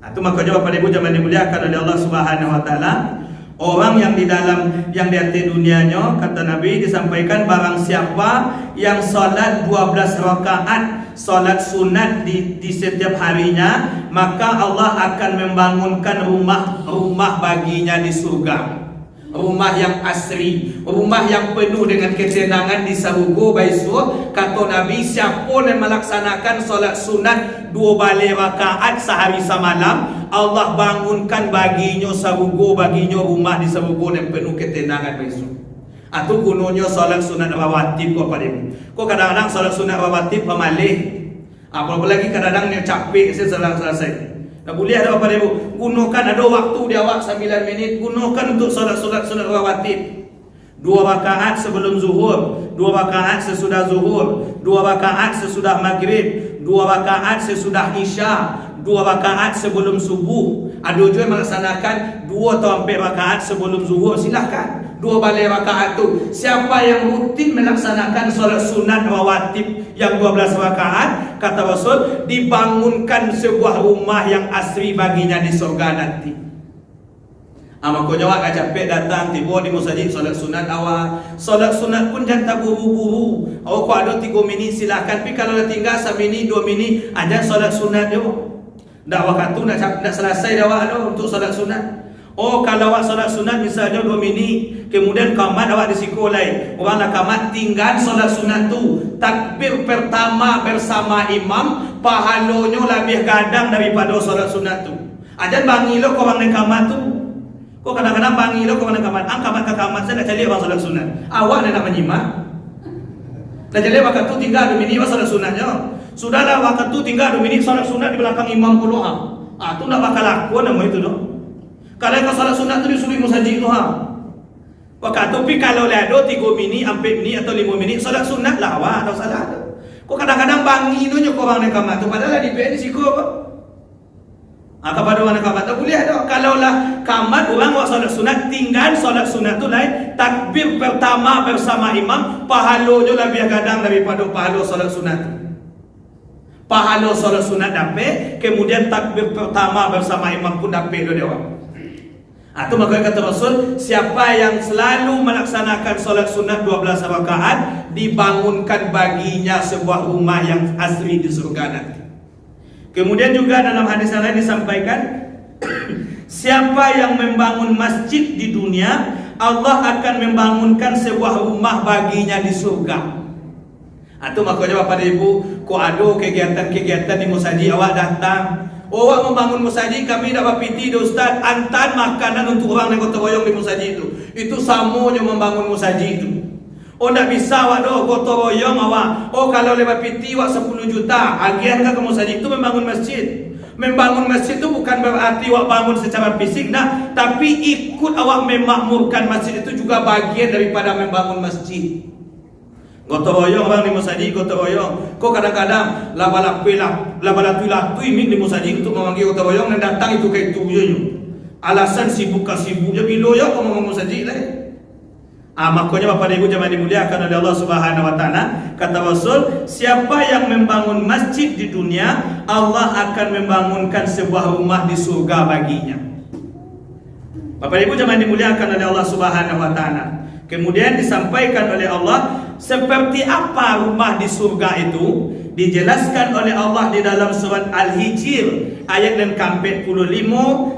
[SPEAKER 1] Itu makanya Bapak Ibu jangan dimuliakan oleh Allah Subhanahu wa taala. Orang yang di dalam yang di atas dunianya, kata Nabi disampaikan, barang siapa yang salat 12 rakaat salat sunat di setiap harinya, maka Allah akan membangunkan rumah baginya di surga. Rumah yang asri, rumah yang penuh dengan ketenangan di sahugo baisu. Kata Nabi, siapa yang melaksanakan solat sunat 2 balik rakaat sehari semalam, Allah bangunkan baginya sahugo, baginya rumah di sahugo yang penuh ketenangan baisu. Atau gunanya solat sunat rawatib kau pada ibu. Kau kadang-kadang solat sunat rawatib pemalih. Apalagi kadang-kadang yang capek selesai. Tak boleh ada Bapak Ibu. Gunakan ada waktu di awak 9 minit. Gunakan untuk solat sunat rawatib. 2 rakaat sebelum zuhur, 2 rakaat sesudah zuhur, 2 rakaat sesudah maghrib, 2 rakaat sesudah isya, 2 rakaat sebelum subuh. Ada juga yang melaksanakan 2 atau 4 rakaat sebelum zuhur. Silahkan 2 balik rakaat tu. Siapa yang rutin melaksanakan solat sunat rawatib yang 12 rakaat, kata Rasul, dibangunkan sebuah rumah yang asri baginya di surga nanti. Makanya awak capek datang tiba di masjid solat sunat awak. Solat sunat pun jangan buru-buru. Awak kau ada 3 minit silakan. Tapi kalau dah tinggal 1 minit 2 minit ada solat sunat dia. Dah waktu tu nak selesai dah awak untuk solat sunat. Oh, kalau awak solat sunat misalnya 2 minit, kemudian kamat awak di siku lain, orang nak kamat tinggal solat sunat tu, takbir pertama bersama imam, pahalanya lebih gadang daripada solat sunat tu. Ajan bangi lo kau orang nak kamat tu. Kau kadang-kadang bangi lo kau orang nak kamat, kamat ke kamat saya nak cari orang solat sunat. Awak nak menyimak. Dah jadi waktu tu tinggal 2 minit awak solat sunatnya. Sudahlah waktu tu tinggal 2 minit solat sunat di belakang imam puluhan. Tu nak bakal laku nama itu doh. Kalau kau solat sunat tu disuruh musajid tu Waktu tapi kalau ada 3 minit, 4 minit atau 5 minit solat sunat lah awak tak salah tu. Kau kadang-kadang bangi tu nyok orang nak kamat tu padahal di PN siku apa. Kepada orang nak kamat tak boleh ada. Kalau lah kamat orang buat solat sunat, tinggal solat sunat tu lain, takbir pertama bersama imam, pahalanya lebih gadang daripada pahala solat sunat tu. Pahala solat sunat dapat, kemudian takbir pertama bersama imam pun dapat dia awak. Itu maka kata Rasul, siapa yang selalu melaksanakan solat sunat 12 rakaat, dibangunkan baginya sebuah rumah yang asri di surga nanti. Kemudian juga dalam hadis yang lain disampaikan, siapa yang membangun masjid di dunia, Allah akan membangunkan sebuah rumah baginya di surga. Itu makanya Bapak Ibu, kau ada kegiatan-kegiatan di masjid awak datang. Awak membangun masjid, kami dah berpiti Ustaz, antar makanan untuk orang yang gotong royong di masjid itu. Itu samanya membangun masjid itu. Tak bisa awak gotong royong awak. Kalau lewat piti awak 10 juta, agiankah ke masjid itu membangun masjid. Membangun masjid itu bukan berarti awak bangun secara fisik tapi ikut awak memakmurkan masjid itu juga bagian daripada membangun masjid. Gotong royong orang di masjid, gotong royong. Kau kadang-kadang labalatui mik di masjid untuk memanggil gotong royong dan datang itu ke itu je. Alasan sibuk je bilo ya kau membangun masjid lah. Makanya Bapak Ibu jangan dimuliakan oleh Allah Subhanahu wa taala. Kata Rasul, siapa yang membangun masjid di dunia, Allah akan membangunkan sebuah rumah di surga baginya. Bapak Ibu jangan dimuliakan oleh Allah Subhanahu wa taala. Kemudian disampaikan oleh Allah seperti apa rumah di surga itu, dijelaskan oleh Allah di dalam surat Al-Hijr ayat dan 45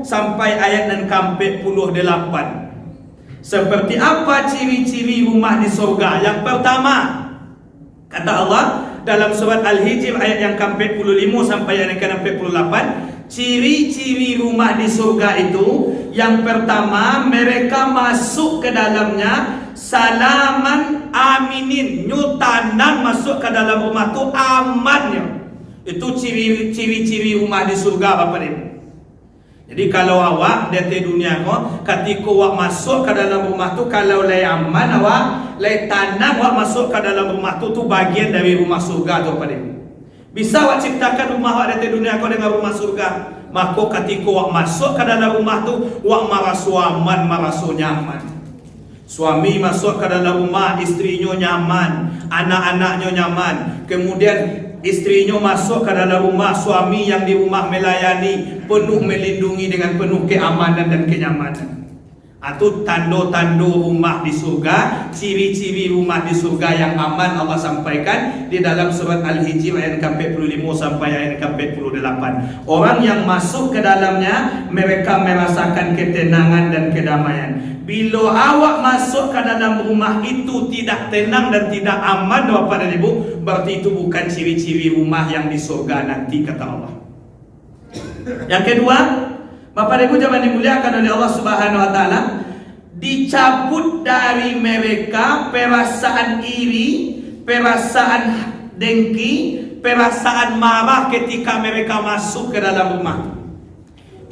[SPEAKER 1] sampai ayat dan 48. Seperti apa ciri-ciri rumah di surga? Yang pertama, kata Allah dalam surat Al-Hijr ayat yang 45 sampai ayat yang 48, ciri-ciri rumah di surga itu, yang pertama, mereka masuk ke dalamnya salaman aminin, nyu tanang masuk ke dalam rumah tu amannya. Itu ciri-ciri rumah di surga Bapak Ibu. Jadi kalau awak dari dunia ko, ketika awak masuk ke dalam rumah tu, kalau lay aman awak, lay tanang awak masuk ke dalam rumah tu bagian dari rumah surga tu Bapak Ibu. Bisa awak ciptakan rumah awak dari dunia ko dengan rumah surga. Maka ketika awak masuk ke dalam rumah tu, awak merasu aman, merasu nyaman. Suami masuk ke dalam rumah, istrinya nyaman, anak-anaknya nyaman. Kemudian istrinya masuk ke dalam rumah, suami yang di rumah melayani, penuh melindungi dengan penuh keamanan dan kenyamanan. Itu tanda-tanda rumah di surga, ciri-ciri rumah di surga yang aman Allah sampaikan di dalam surat Al-Hijr ayat 45 sampai ayat 48. Orang yang masuk ke dalamnya, mereka merasakan ketenangan dan kedamaian. Bila awak masuk ke dalam rumah itu tidak tenang dan tidak aman Bapak dan Ibu, berarti itu bukan ciri-ciri rumah yang di surga nanti, kata Allah. Yang kedua, Bapak dan Ibu jangan dimuliakan oleh Allah Subhanahu wa taala, dicabut dari mereka perasaan iri, perasaan dengki, perasaan marah ketika mereka masuk ke dalam rumah.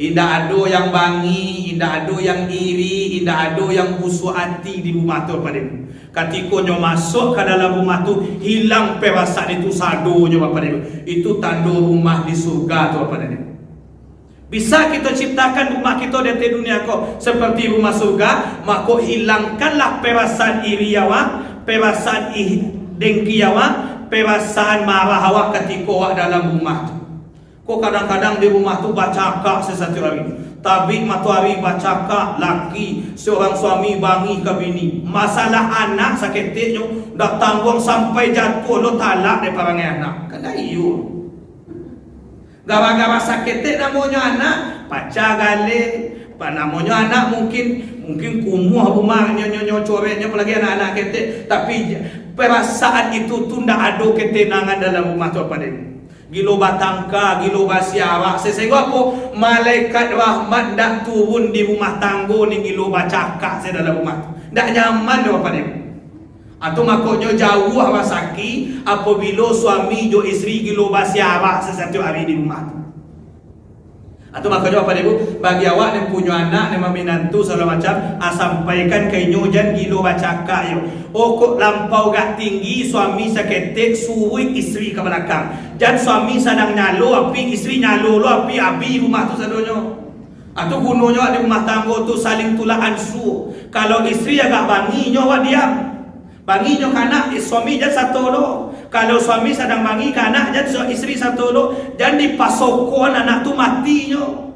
[SPEAKER 1] Indah ada yang bangi, indah ada yang iri, indah ada yang busuk hati di rumah tu Bapak Ibu. Ketika nyo masuk ke dalam rumah tu, hilang perasaan itu sadonya Bapak Ibu. Itu tanda rumah di surga tu Bapak Ibu. Bisa kita ciptakan rumah kita di dunia ko seperti rumah surga, maka hilangkanlah perasaan iri awak, perasaan dengki awak, perasaan marah awak ketika awak dalam rumah tu. Kok kadang-kadang di rumah tu bacakak sesatu hari, tabik matahari bacakak laki, seorang suami bangi ke bini, masalah anak saketiknya dah tanggung sampai jatuh lo talak de parangai anak. Kena iyo. Gara-gara sakit namanya anak, pacar gale, namanya anak mungkin kumuh rumah nyonya coreknya apalagi anak-anak ketek, tapi perasaan itu tu ndak ada ketenangan dalam rumah tu apa dia. Gilo batangka, gilo basiara, sehingga apa malaikat rahmat ndak turun di rumah tangga ni gilo bacaka dalam rumah tu. Ndak nyaman apa dia. Atau makanya jauh rasaki apabila suami jo isteri gilo basiara sesatu hari di rumah. Atau makanya apa Ibu, bagi awak yang punya anak yang meminantu segala macam, sampaikan ke nyojan gilo bacaka yo. Oh kok lampau gak tinggi suami saketek suwi isteri ke belakang. Dan suami sedang nyalo api, isteri nyalo lo api rumah tu sadonyo. Atau gunanya di rumah tangga tu saling tolak ansur. Kalau isteri agak bangi nyawa diam. Bangi nyo kanak suami jan satu lo. Kalau suami sedang bangi kanak jan isteri satu lo. Dan dipasokon anak tu mati nyo.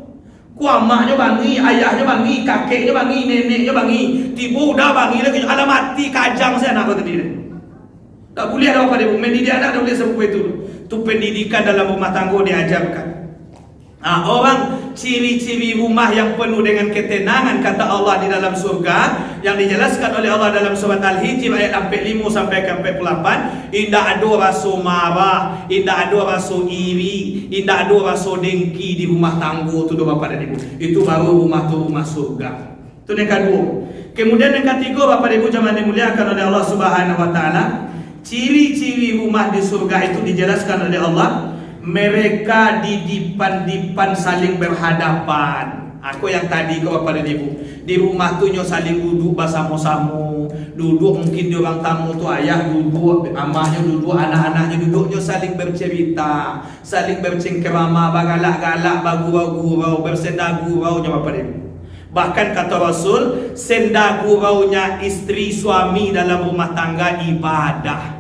[SPEAKER 1] Ku amaknya bangi, ayahnya bangi, kakeknya bangi, neneknya bangi. Tiba udah bangi lagi ala mati kajang saya anak tadi. Tak boleh ada apa dia mendidik anak, tak boleh seperti itu. Tu pendidikan dalam rumah tangga diajarkan. Orang ciri-ciri rumah yang penuh dengan ketenangan kata Allah di dalam surga yang dijelaskan oleh Allah dalam surat Al-Hijr ayat 45 sampai 48, indah ada rasa marah, indah ada rasa iri, indah ada rasa dengki di rumah tangga tu Bapak dan Ibu. Itu baru rumah tu rumah surga. Itu yang kedua. Kemudian yang ketiga Bapak dan Ibu jangan dimuliakan oleh Allah Subhanahu wa taala, ciri-ciri rumah di surga itu dijelaskan oleh Allah. Mereka di dipan saling berhadapan. Aku yang tadi ke Bapak dan Ibu, di rumah tu nyo saling duduk bersama-sama. Duduk mungkin di orang tamu tu ayah duduk, amahnya duduk, anak-anaknya duduk, nyo saling bercerita, saling bercengkerama, bagalak-galak, bagurau-gurau, bersenda-gurau nya Bapak dan Ibu. Bahkan kata Rasul, senda-guraunya istri suami dalam rumah tangga ibadah.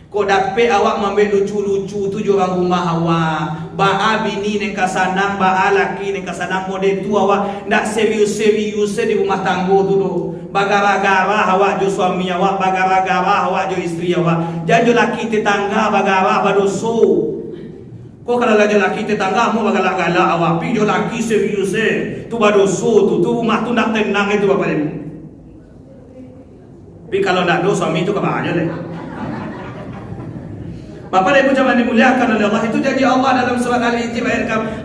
[SPEAKER 1] Kau dapat awak membeli lucu-lucu tu orang rumah awak. Ba'a bini neng kasanang, ba'a laki neng kasanang model tu awak nak serius-serius di rumah tangga tu do. Bagara-gara awak jo suami awak, bagara-gara awak jo isteri awak. Jangan jo laki tetangga bagara badoso. Kau kalau lagi laki tetangga mu bagala-gala awak, pi jo laki serius tu badoso tu rumah tu nak tenang itu Bapak Ibu. Tapi kalau nak do suami tu kebahaya leh. Bapak dan Ibu jemaah dimuliakan oleh Allah, itu janji Allah dalam surat Al-Hijr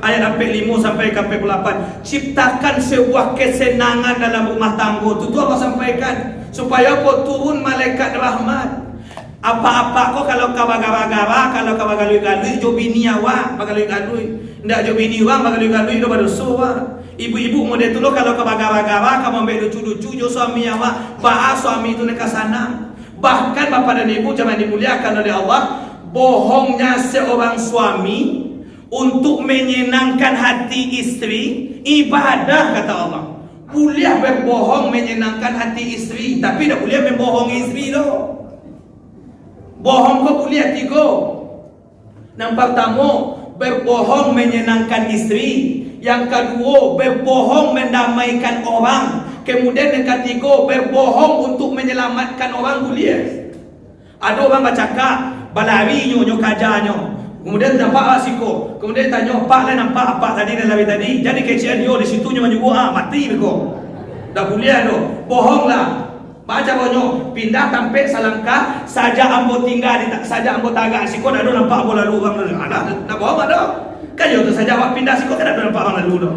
[SPEAKER 1] ayat 5 sampai 8. Ciptakan sebuah kesenangan dalam rumah tangga. Itu Allah sampaikan supaya kau turun malaikat rahmat. Apa-apa kau kalau kau bagara-bagara, kalau kau bagalui-galui, jo bini awak bagalui-galui. Ndak jo bini orang bagalui-galui do berdosa awak. Ibu-ibu model tu lo kalau kau bagara-bagara, kau ambil lucu-lucu jo suami awak, bahas suami itu nak sana. Bahkan Bapak dan Ibu jemaah dimuliakan oleh Allah, bohongnya seorang suami untuk menyenangkan hati istri ibadah, kata Allah. Boleh berbohong menyenangkan hati istri, tapi tak boleh membohong istri tu. Bohong kau boleh tiga. Yang pertama, berbohong menyenangkan istri. Yang kedua, berbohong mendamaikan orang. Kemudian yang ketiga, berbohong untuk menyelamatkan orang, boleh. Ada orang bercakap balari nyo kajanyo, kemudian nampak asiko, kemudian tanya pak lah nampak apa tadi dan lari tadi, jadi kecian dia di situ nyo juga mati beko, dah boleh do, bohong lah, baca bonyo, pindah tampek salangkah, saja ambo tinggal di saja ambo tagak asiko, dah do nampak ambo lalu orang ada, dah bohong ada, kan yo tu saja awak pindah asiko kan ada nampak orang lalu do,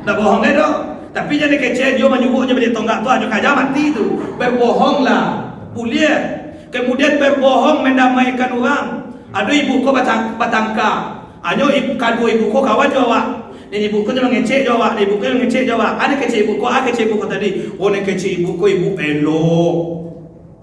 [SPEAKER 1] dah bohong do, tapi jadi kecian dia menyuruhnya beli tonggak tu aja kaja mati tu, berbohong lah, boleh. Kemudian berbohong mendamaikan orang. Ada ibu ko batangka. Anyo kadu ibu ko kawan jawab. Dan ibu ko jangan ngecek jawab. Ibu ko ngecek jawab. Ada kecek ibu ko, kecek ibu ko tadi. Oh ne kecek ibu ko, ibu elok.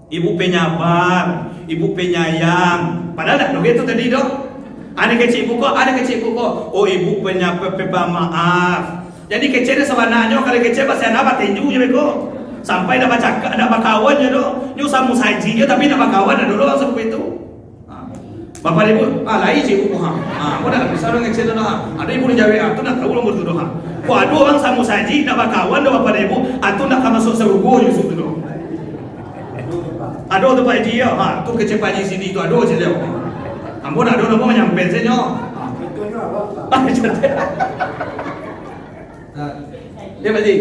[SPEAKER 1] Ibu penyabar, ibu penyayang. Padahal dah begitu tadi dok. Ada kecek ibu ko, ada kecek ibu ko. Oh ibu pemaaf. Jadi keceknya sebenarnya kalau kecek bahasa apa tinju je beko. Sampai dah baca dah bakawan je doh. Ni usamu saji je tapi dah bakawan dah dulu seperti itu. Bapak ibu, lain je ibu ha. Kau dah bisa orang ngecek dah. Ada ibu jawab tu nak tahu nombor tu doh. Kau ada orang samu saji dah bakawan dah bapak ibu, atu nak masuk surga je situ doh. Ada tu Pak Haji ya. Tu kecek Pak Haji sini tu ada je dia. Ampun ada nombor nyampe saja. Dia Pak Haji.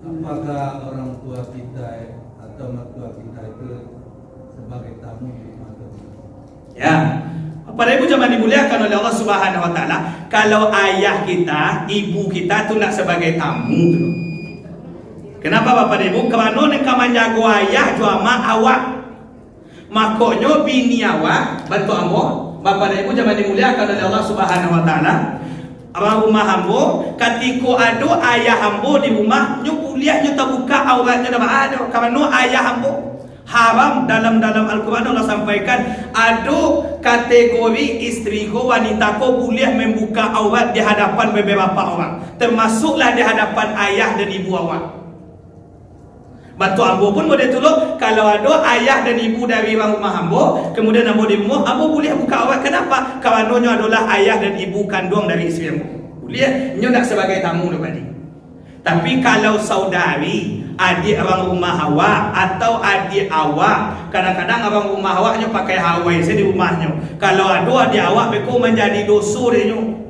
[SPEAKER 2] Apakah orang tua kita atau mertua kita itu sebagai tamu di rumah kita?
[SPEAKER 1] Ya, Bapak Ibu jemaah dimuliakan oleh Allah Subhanahu Wa Taala. Kalau ayah kita, ibu kita tu nak sebagai tamu tu. Kenapa Bapak Ibu? Kerana nak menjaga ayah juama awak. Makanya bini awak bantu ambo. Bapak Ibu jemaah dimuliakan oleh Allah Subhanahu Wa Taala. Abang rumah hambo, ketika ada ayah hambo di rumah, nyo kuliah nyo terbuka auratnya dah ada. Kerana ayah hambo haram dalam Al-Quran Allah sampaikan ada kategori isteri ko wanita ko boleh membuka aurat di hadapan beberapa orang, termasuklah di hadapan ayah dan ibu awak. Bantu ambo pun boleh tolong kalau ada ayah dan ibu dari orang rumah ambo, kemudian ambo di rumah, ambo boleh buka aurat. Kenapa? Kawannya adalah ayah dan ibu kandung dari isteri ambo. Boleh, nyo nak sebagai tamu tadi. Tapi kalau saudari, adik orang rumah awak atau adik awak, kadang-kadang orang rumah awaknya pakai hawai saya di rumahnya. Kalau ada adik awak beko menjadi dosa dia nyo.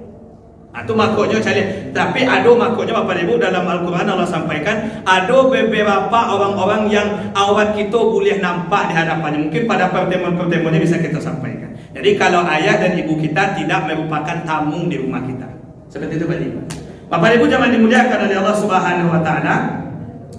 [SPEAKER 1] Itu makanya cari. Tapi ada makanya Bapak Ibu dalam Al-Quran Allah sampaikan ada beberapa orang-orang yang aurat kita boleh nampak di hadapannya. Mungkin pada pertemuan-pertemuan ini bisa kita sampaikan. Jadi kalau ayah dan ibu kita tidak merupakan tamu di rumah kita. Seperti itu Pak Ibu. Bapak Ibu jangan dimuliakan oleh Allah Subhanahu Wa Taala.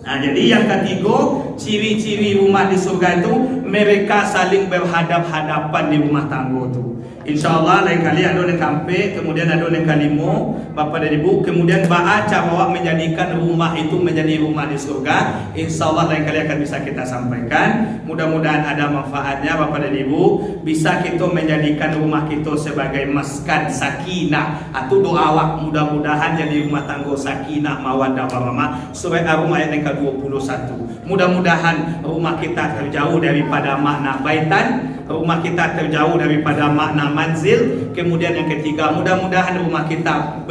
[SPEAKER 1] Nah, jadi yang ketiga, ciri-ciri rumah di surga itu mereka saling berhadap-hadapan di rumah tangga itu. InsyaAllah lain kali ada yang kampe, kemudian ada yang kalimo, Bapak dan Ibu, kemudian baca bahwa menjadikan rumah itu menjadi rumah di surga. InsyaAllah lain kali akan bisa kita sampaikan. Mudah-mudahan ada manfaatnya Bapak dan Ibu. Bisa kita menjadikan rumah kita sebagai maskan sakinah. Atau doa awak mudah-mudahan jadi rumah tangga sakinah mawaddah warahmah. Surah Ar-Rum ayat yang ke-21. Mudah-mudahan rumah kita terjauh daripada makna baitan, rumah kita terjauh daripada makna manzil. Kemudian yang ketiga, mudah-mudahan rumah kita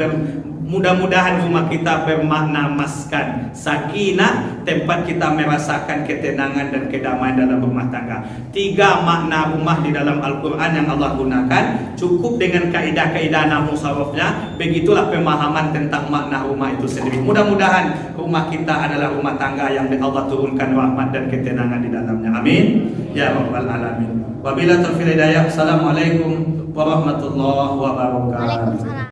[SPEAKER 3] Mudah-mudahan rumah kita bermakna maskan sakinah, tempat kita merasakan ketenangan dan kedamaian dalam rumah tangga. 3 makna rumah di dalam Al-Quran yang Allah gunakan. Cukup dengan kaidah-kaidah nahwu sarafnya. Begitulah pemahaman tentang makna rumah itu sendiri. Mudah-mudahan rumah kita adalah rumah tangga yang Allah turunkan rahmat dan ketenangan di dalamnya. Amin ya rabbal alamin. Wabillahi taufiq hidayah. Assalamualaikum warahmatullahi wabarakatuh.
[SPEAKER 4] Waalaikumsalam.